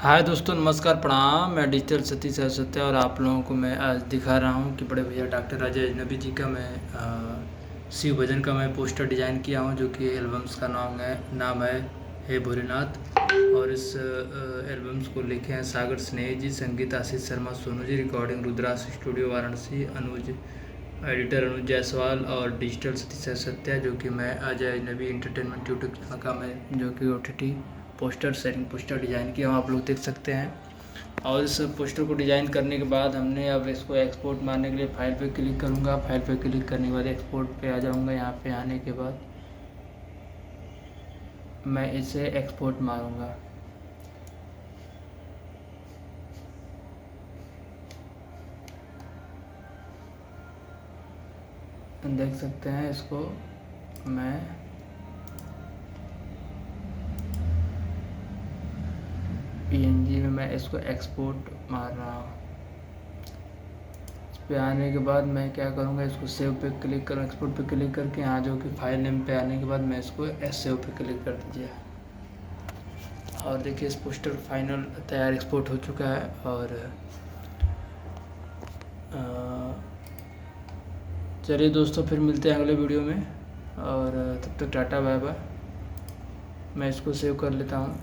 हाय दोस्तों, नमस्कार, प्रणाम। मैं डिजिटल सतीश सत्या और आप लोगों को मैं आज दिखा रहा हूँ कि बड़े भैया डॉक्टर अजय अजनबी जी का मैं शिव भजन का मैं पोस्टर डिज़ाइन किया हूँ, जो कि एल्बम्स का नाम है हे भोलेनाथ। और इस एल्बम्स को लिखे हैं सागर स्नेह जी, संगीत आशीष शर्मा सोनू जी, रिकॉर्डिंग रुद्राक्ष स्टूडियो वाराणसी, एडिटर अनुज जायसवाल और डिजिटल सतीश सत्या, जो कि मैं अजय अजनबी इंटरटेनमेंट यूट्यूब चैनल का मैं जो कि OTT poster setting poster design किया हूँ, आप लोग देख सकते हैं। और इस पोस्टर को डिज़ाइन करने के बाद हमने अब इसको एक्सपोर्ट मारने के लिए फाइल पे क्लिक करूँगा। फाइल पे क्लिक करने के बाद एक्सपोर्ट पे आ जाऊँगा। यहाँ पे आने के बाद मैं इसे एक्सपोर्ट मारूँगा। देख सकते हैं, इसको मैं PNG में मैं इसको एक्सपोर्ट मार रहा हूँ। इस पे आने के बाद मैं क्या करूँगा, इसको सेव पे क्लिक करूँ, एक्सपोर्ट पे क्लिक करके यहाँ जो कि फाइल नेम पे आने के बाद मैं इसको सेव पे क्लिक कर दीजिए। और देखिए, इस पोस्टर फाइनल तैयार एक्सपोर्ट हो चुका है। और चलिए दोस्तों, फिर मिलते हैं अगले वीडियो में, और तब तक टाटा बाय बाय। मैं इसको सेव कर लेता हूँ।